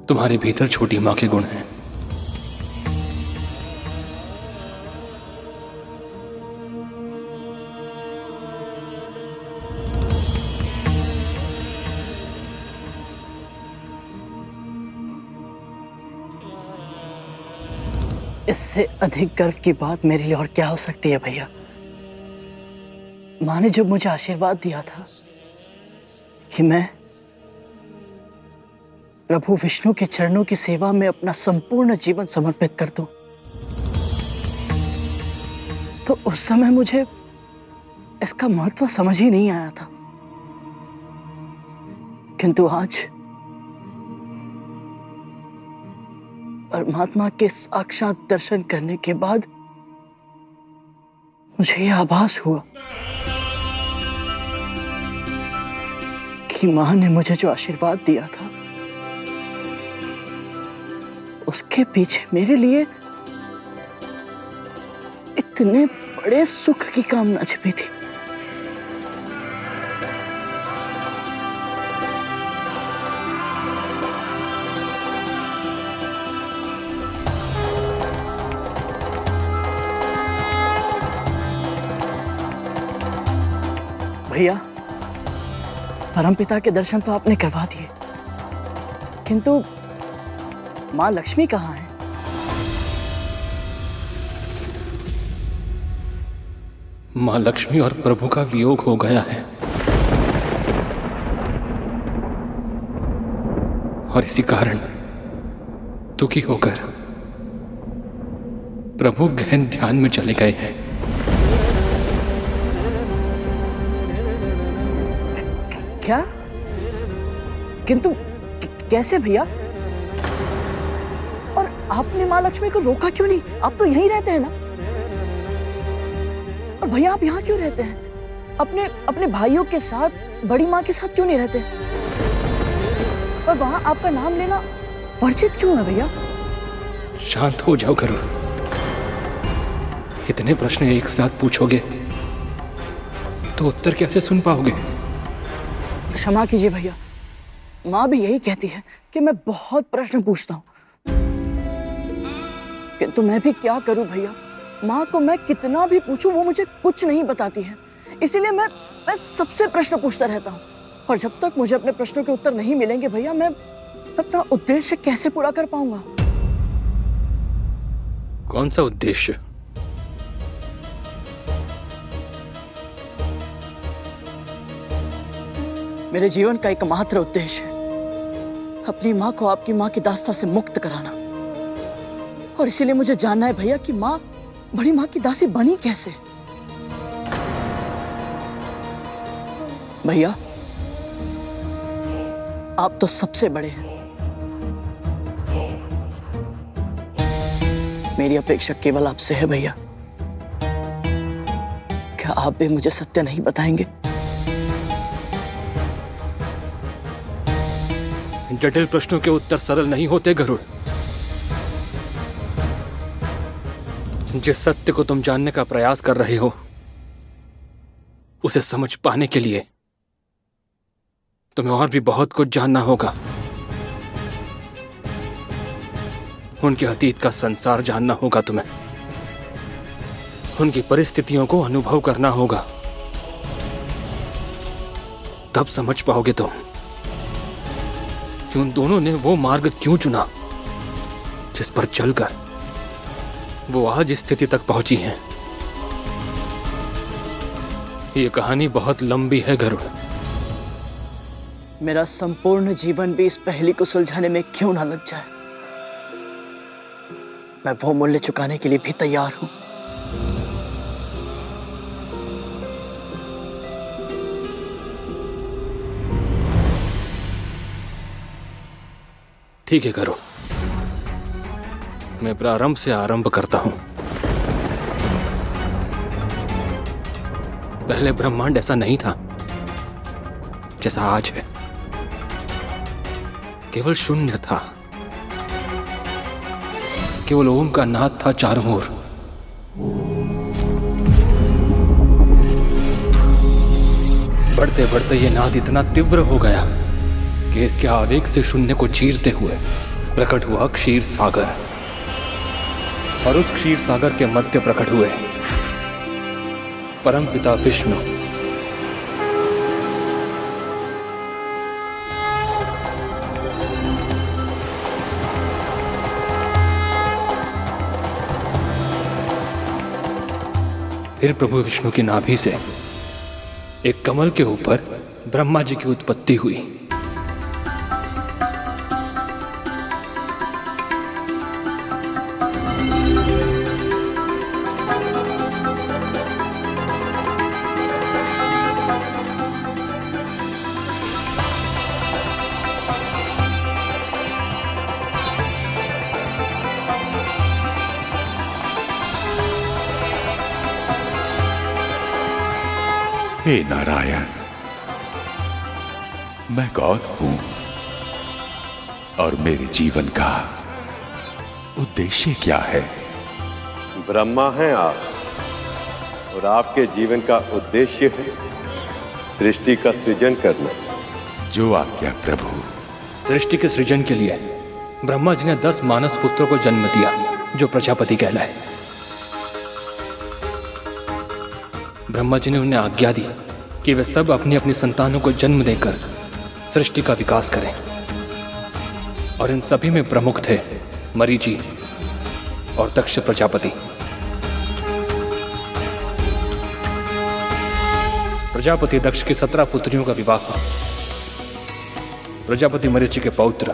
तुम्हारे भीतर छोटी मां के गुण हैं। इससे अधिक गर्व की बात मेरे लिए और क्या हो सकती है भैया। माँ ने जब मुझे आशीर्वाद दिया था कि मैं प्रभु विष्णु के चरणों की सेवा में अपना संपूर्ण जीवन समर्पित कर दूं, तो उस समय मुझे इसका महत्व समझ ही नहीं आया था। किंतु आज परमात्मा के साक्षात दर्शन करने के बाद मुझे यह आभास हुआ कि मां ने मुझे जो आशीर्वाद दिया था उसके पीछे मेरे लिए इतने बड़े सुख की कामना छिपी थी। भैया, परमपिता के दर्शन तो आपने करवा दिए, किंतु मां लक्ष्मी कहाँ है? मां लक्ष्मी और प्रभु का वियोग हो गया है, और इसी कारण दुखी होकर प्रभु गहन ध्यान में चले गए हैं। क्या? किंतु कैसे भैया? और आपने मां लक्ष्मी को रोका क्यों नहीं? आप तो यहीं रहते हैं ना। और भैया आप यहाँ क्यों रहते हैं? अपने भाइयों के साथ, बड़ी माँ के साथ क्यों नहीं रहते? और वहां आपका नाम लेना वर्जित क्यों है भैया? शांत हो जाओ गरुड़। इतने प्रश्न एक साथ पूछोगे तो उत्तर कैसे सुन पाओगे? क्षमा कीजिए भैया, माँ भी यही कहती है कि मैं बहुत प्रश्न पूछता हूँ, किंतु मैं भी क्या करूं भैया। माँ को मैं कितना भी पूछूं वो मुझे कुछ नहीं बताती है, इसीलिए मैं सबसे प्रश्न पूछता रहता हूँ। और जब तक मुझे अपने प्रश्नों के उत्तर नहीं मिलेंगे भैया, मैं अपना उद्देश्य कैसे पूरा कर पाऊंगा? कौन सा उद्देश्य? मेरे जीवन का एकमात्र उद्देश्य है अपनी माँ को आपकी माँ की दास्ता से मुक्त कराना। और इसीलिए मुझे जानना है भैया कि माँ बड़ी माँ की दासी बनी कैसे? भैया आप तो सबसे बड़े हैं, मेरी अपेक्षा केवल आपसे है भैया। क्या आप भी मुझे सत्य नहीं बताएंगे? जटिल प्रश्नों के उत्तर सरल नहीं होते गरुड़। जिस सत्य को तुम जानने का प्रयास कर रहे हो उसे समझ पाने के लिए तुम्हें और भी बहुत कुछ जानना होगा। उनके अतीत का संसार जानना होगा तुम्हें, उनकी परिस्थितियों को अनुभव करना होगा, तब समझ पाओगे तुम कि उन दोनों ने वो मार्ग क्यों चुना जिस पर चलकर वो आज इस स्थिति तक पहुंची हैं। ये कहानी बहुत लंबी है गरुड़। मेरा संपूर्ण जीवन भी इस पहेली को सुलझाने में क्यों ना लग जाए, मैं वो मूल्य चुकाने के लिए भी तैयार हूं। ठीक है गरुड़, मैं प्रारंभ से आरंभ करता हूं। पहले ब्रह्मांड ऐसा नहीं था जैसा आज है, केवल शून्य था। केवल ओम का नाद था चारों ओर। बढ़ते बढ़ते ये नाद इतना तीव्र हो गया कि इसके आवेग से शून्य को चीरते हुए प्रकट हुआ क्षीर सागर, और उस क्षीर सागर के मध्य प्रकट हुए परम पिता विष्णु। फिर प्रभु विष्णु की नाभि से एक कमल के ऊपर ब्रह्मा जी की उत्पत्ति हुई। हे नारायण, मैं कौन हूं और मेरे जीवन का उद्देश्य क्या है? ब्रह्मा हैं आप, और आपके जीवन का उद्देश्य है सृष्टि का सृजन करना। जो आज्ञा प्रभु। सृष्टि के सृजन के लिए ब्रह्मा जी ने 10 मानस पुत्रों को जन्म दिया, जो प्रजापति कहलाए। ब्रह्मा जी ने उन्हें आज्ञा दी कि वे सब अपनी अपनी संतानों को जन्म देकर सृष्टि का विकास करें, और इन सभी में प्रमुख थे मरीचि और दक्ष प्रजापति। प्रजापति दक्ष की 17 पुत्रियों का विवाह प्रजापति मरीचि के पौत्र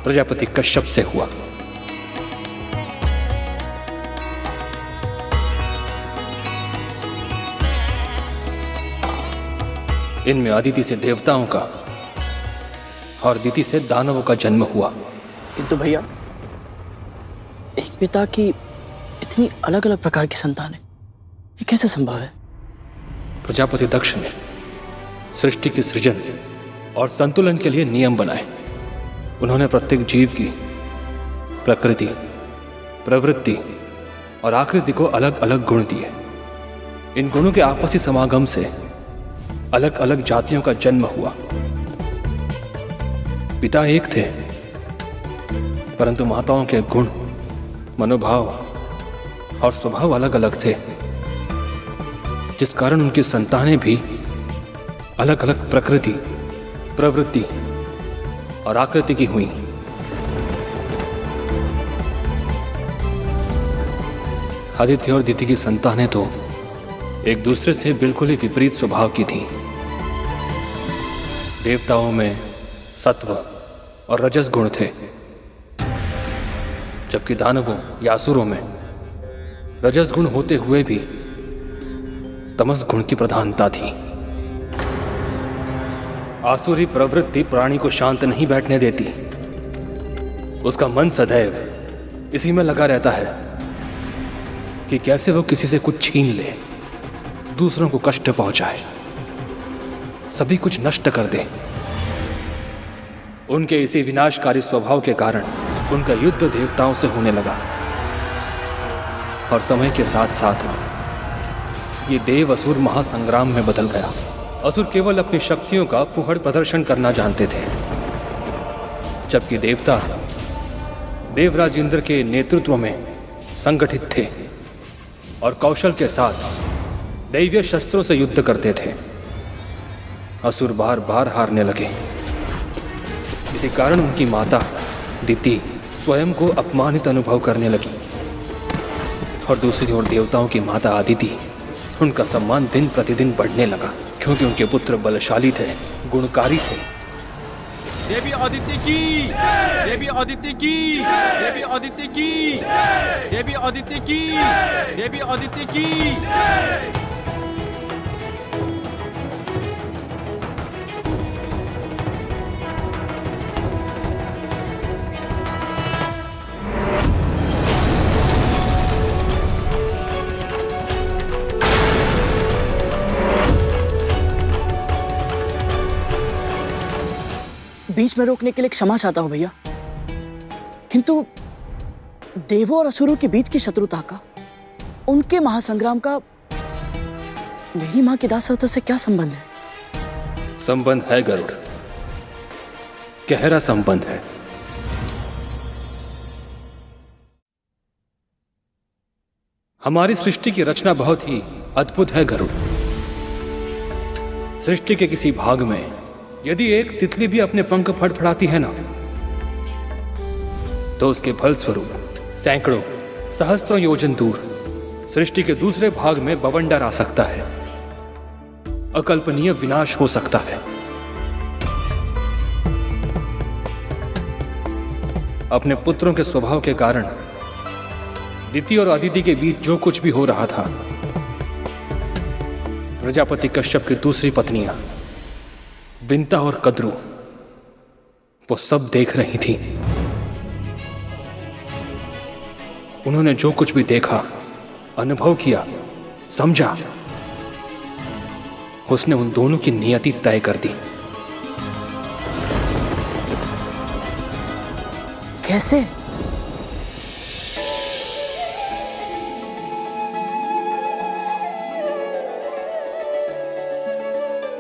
प्रजापति कश्यप से हुआ। इनमें अदिति से देवताओं का और दिति से दानवों का जन्म हुआ। किंतु भैया, एक पिता की इतनी अलग अलग प्रकार की संतानें, ये कैसे संभव है? प्रजापति दक्ष ने सृष्टि के सृजन और संतुलन के लिए नियम बनाए। उन्होंने प्रत्येक जीव की प्रकृति, प्रवृत्ति और आकृति को अलग अलग गुण दिए। इन गुणों के आपसी समागम से अलग अलग जातियों का जन्म हुआ। पिता एक थे, परंतु माताओं के गुण, मनोभाव और स्वभाव अलग अलग थे, जिस कारण उनकी संतानें भी अलग अलग प्रकृति, प्रवृत्ति और आकृति की हुई। आदित्य और दिति की संतानें तो एक दूसरे से बिल्कुल ही विपरीत स्वभाव की थीं। देवताओं में सत्व और रजस गुण थे, जबकि दानवों या असुरों में रजस गुण होते हुए भी तमस गुण की प्रधानता थी। आसुरी प्रवृत्ति प्राणी को शांत नहीं बैठने देती। उसका मन सदैव इसी में लगा रहता है कि कैसे वो किसी से कुछ छीन ले, दूसरों को कष्ट पहुंचाए, सभी कुछ नष्ट कर दे। उनके इसी विनाशकारी स्वभाव के कारण उनका युद्ध देवताओं से होने लगा, और समय के साथ साथ ये देव असुर महासंग्राम में बदल गया। असुर केवल अपनी शक्तियों का फुहड़ प्रदर्शन करना जानते थे, जबकि देवता देवराज इंद्र के नेतृत्व में संगठित थे और कौशल के साथ दैवीय शस्त्रों से युद्ध करते थे। असुर बार बार हारने लगे। इसी कारण उनकी माता दिति स्वयं को अपमानित अनुभव करने लगी, और दूसरी ओर देवताओं की माता अदिति, उनका सम्मान दिन प्रतिदिन बढ़ने लगा, क्योंकि उनके पुत्र बलशाली थे, गुणकारी थे। देवी अदिति की, देवी अदिति की, देवी अदिति की, देवी अदिति की, देवी अदिति की। बीच में रोकने के लिए क्षमा चाहता हूं भैया, किंतु देवों और असुरों के बीच की शत्रुता का, उनके महासंग्राम का मेरी मां की दासता से क्या संबंध है? संबंध है गरुड़, गहरा संबंध है। हमारी सृष्टि की रचना बहुत ही अद्भुत है गरुड़। सृष्टि के किसी भाग में यदि एक तितली भी अपने पंख फड़फड़ाती है ना, तो उसके फलस्वरूप सैकड़ों सहस्त्रों योजन दूर सृष्टि के दूसरे भाग में बवंडर आ सकता है, अकल्पनीय विनाश हो सकता है। अपने पुत्रों के स्वभाव के कारण दिति और अदिति के बीच जो कुछ भी हो रहा था, प्रजापति कश्यप की दूसरी पत्नियां विंता और कद्रू वो सब देख रही थी। उन्होंने जो कुछ भी देखा, अनुभव किया, समझा, उसने उन दोनों की नियति तय कर दी। कैसे?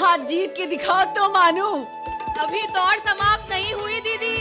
आज जीत के दिखाओ तो मानू। अभी दौड़ समाप्त नहीं हुई दीदी।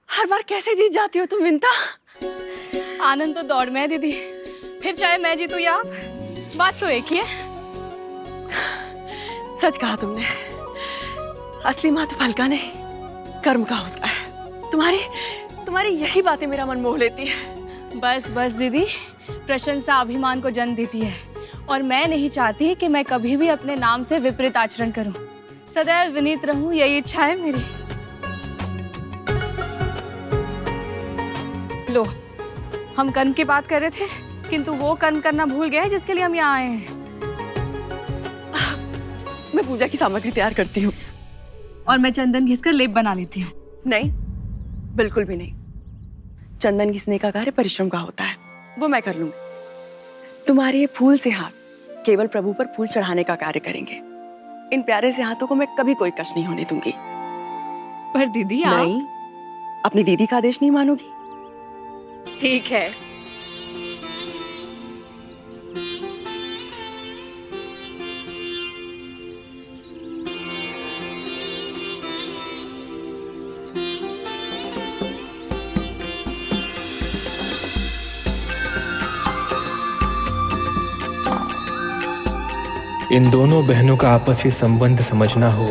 हर बार कैसे जीत जाती हो तुम विंता? आनंद तो दौड़ में है दीदी, फिर चाहे मैं जीतूं या आप, बात तो एक ही है। सच कहा तुमने, असली माँ तो फल का नहीं कर्म का होता है। तुम्हारी यही बातें मेरा मन मोह लेती है। बस बस दीदी, प्रशंसा अभिमान को जन्म देती है और मैं नहीं चाहती कि मैं कभी भी अपने नाम से विपरीत आचरण करूं। सदैव विनीत रहूं, यही इच्छा है मेरी। लो, हम कर्म की बात कर रहे थे, किंतु वो कर्म करना भूल गए जिसके लिए हम यहाँ आए हैं। मैं पूजा की सामग्री तैयार करती हूँ। और मैं चंदन घिसकर लेप बना लेती हूँ। नहीं, बिल्कुल भी नहीं। चंदन घिसने का कार्य परिश्रम का होता है, वो मैं कर लूंगी। तुम्हारे ये फूल से हाथ केवल प्रभु पर फूल चढ़ाने का कार्य करेंगे। इन प्यारे से हाथों को मैं कभी कोई कष्ट नहीं होने दूंगी। पर दीदी आप... नहीं, अपनी दीदी का आदेश नहीं मानोगी? ठीक है। इन दोनों बहनों का आपसी संबंध समझना हो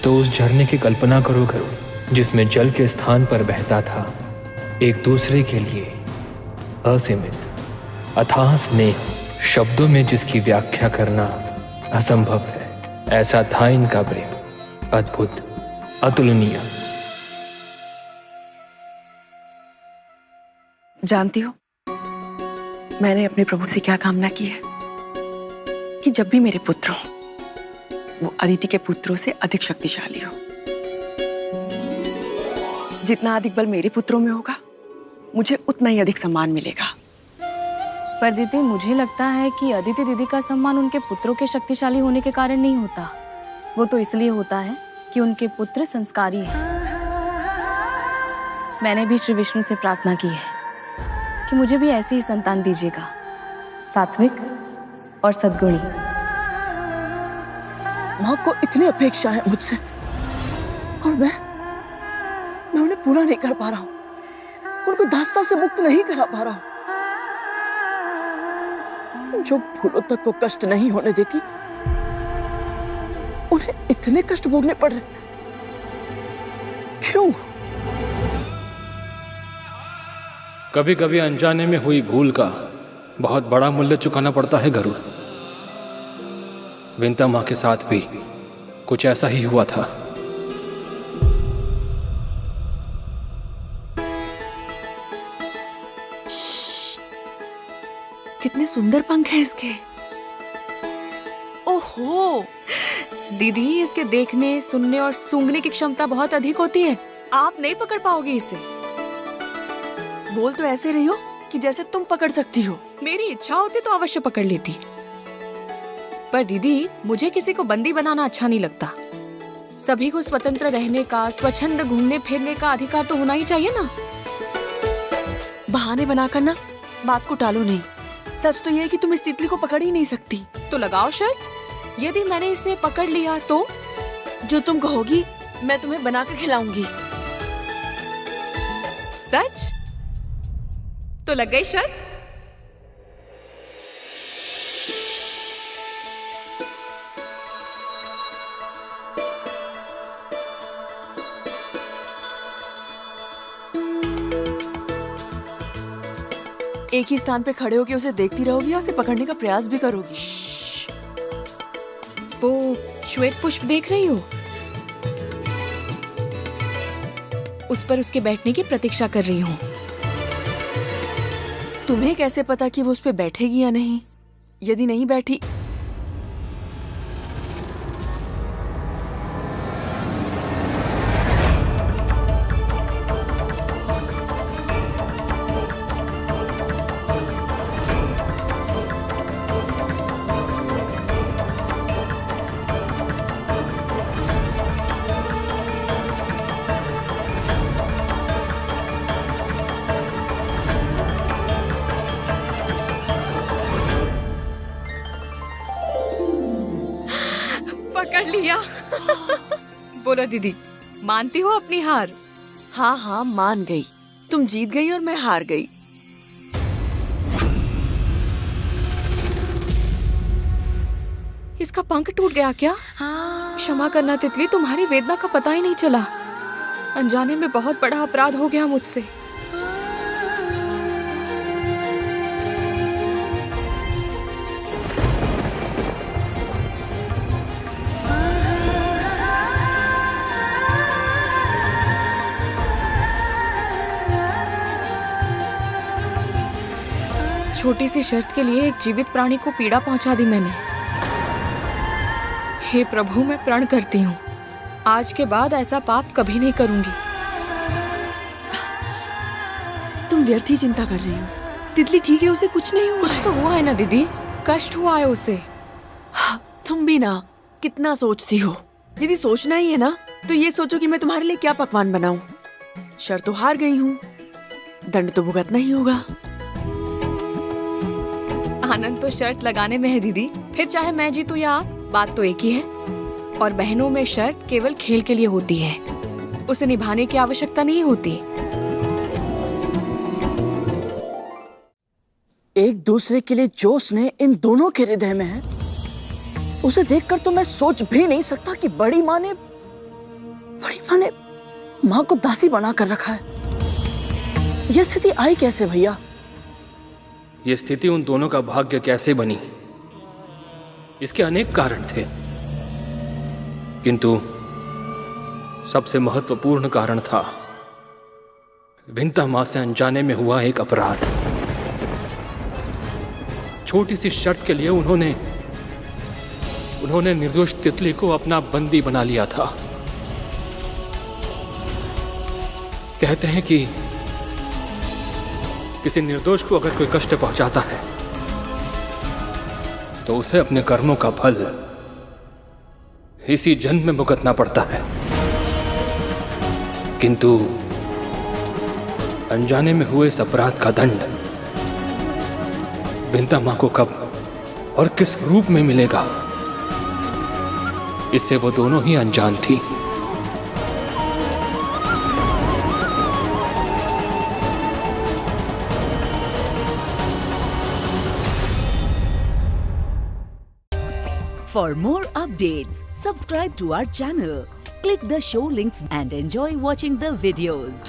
तो उस झरने की कल्पना करो गरुड़, जिसमें जल के स्थान पर बहता था एक दूसरे के लिए असीमित अथाह स्नेह, शब्दों में जिसकी व्याख्या करना असंभव है। ऐसा था इनका प्रेम, अद्भुत, अतुलनीय। जानती हो, मैंने अपने प्रभु से क्या कामना की है? कि जब भी मेरे पुत्र हो, वो अदिति के पुत्रों से अधिक शक्तिशाली हो। जितना अधिक बल मेरे पुत्रों में होगा, मुझे उतना ही अधिक सम्मान मिलेगा। पर दीदी, मुझे लगता है कि अदिति दीदी का सम्मान उनके पुत्रों के शक्तिशाली होने के कारण नहीं होता। वो तो इसलिए होता है कि उनके पुत्र संस्कारी हैं। मैंने भी श्री विष्णु से प्रार्थना की है कि मुझे भी ऐसी ही संतान दीजिएगा, सात्विक और सद्गुणी। माँ को इतनी अपेक्षा है मुझसे और मैं उन्हें पूरा नहीं कर पा रहा हूँ, उनको दास्ता से मुक्त नहीं करा पा रहा हूँ। जो फूलों तक को कष्ट नहीं होने देती, उन्हें इतने कष्ट भोगने पड़ रहे, क्यों? कभी कभी अनजाने में हुई भूल का बहुत बड़ा मूल्य चुकाना पड़ता है गरुड़। विंता माँ के साथ भी कुछ ऐसा ही हुआ था। कितने सुंदर पंख हैं इसके। ओहो दीदी, इसके देखने, सुनने और सूंघने की क्षमता बहुत अधिक होती है। आप नहीं पकड़ पाओगे इसे। बोल तो ऐसे रही हो कि जैसे तुम पकड़ सकती हो। मेरी इच्छा होती तो अवश्य पकड़ लेती, पर दीदी मुझे किसी को बंदी बनाना अच्छा नहीं लगता। सभी को स्वतंत्र रहने का, स्वच्छंद घूमने फिरने का अधिकार तो होना ही चाहिए ना। बहाने बनाकर ना बात को टालो नहीं। सच तो ये है कि तुम इस तितली को पकड़ ही नहीं सकती। तो लगाओ शर्त। यदि मैंने इसे पकड़ लिया तो? जो तुम कहोगी मैं तुम्हें बनाकर खिलाऊंगी। सच? तो लग गई शर्त। एक ही स्थान पे खड़े होकर उसे देखती रहोगी और उसे पकड़ने का प्रयास भी करोगी। वो श्वेत पुष्प देख रही हो? उस पर उसके बैठने की प्रतीक्षा कर रही हूँ। तुम्हें कैसे पता कि वो उस पे बैठेगी या नहीं? यदि नहीं बैठी पकड़ लिया। बोलो दीदी, मानती हो अपनी हार? हाँ हाँ मान गई। तुम जीत गई और मैं हार गई। इसका पंख टूट गया क्या? क्षमा करना तितली, तुम्हारी वेदना का पता ही नहीं चला। अनजाने में बहुत बड़ा अपराध हो गया मुझसे। छोटी सी शर्त के लिए एक जीवित प्राणी को पीड़ा पहुंचा दी मैंने। हे प्रभु, मैं प्रण करती हूँ, आज के बाद ऐसा पाप कभी नहीं करूंगी। तुम व्यर्थ ही चिंता कर रही हो। तितली ठीक है, उसे कुछ नहीं हुआ। कुछ तो हुआ है ना दीदी, कष्ट हुआ है उसे। तुम भी ना कितना सोचती हो। यदि सोचना ही है ना तो ये सोचो कि मैं तुम्हारे लिए क्या पकवान बनाऊं। शर्त तो हार गई हूँ, दंड तो भुगतना ही होगा। आनंद तो शर्त लगाने में है दीदी, फिर चाहे मैं जीतूं या आप, बात तो एक ही है। और बहनों में शर्त केवल खेल के लिए होती है, उसे निभाने की आवश्यकता नहीं होती। एक दूसरे के लिए जो स्नेह इन दोनों के हृदय में है, उसे देखकर तो मैं सोच भी नहीं सकता कि बड़ी माँ ने माँ को दासी बना कर रखा है। यह स्थिति आई कैसे भैया? ये स्थिति उन दोनों का भाग्य कैसे बनी, इसके अनेक कारण थे, किंतु सबसे महत्वपूर्ण कारण था विंता मां से अनजाने में हुआ एक अपराध। छोटी सी शर्त के लिए उन्होंने निर्दोष तितली को अपना बंदी बना लिया था। कहते हैं कि किसी निर्दोष को अगर कोई कष्ट पहुंचाता है तो उसे अपने कर्मों का फल इसी जन्म में भुगतना पड़ता है। किंतु अनजाने में हुए इस अपराध का दंड विंता मां को कब और किस रूप में मिलेगा, इससे वो दोनों ही अनजान थी। For more updates, subscribe to our channel, click the show links and enjoy watching the videos.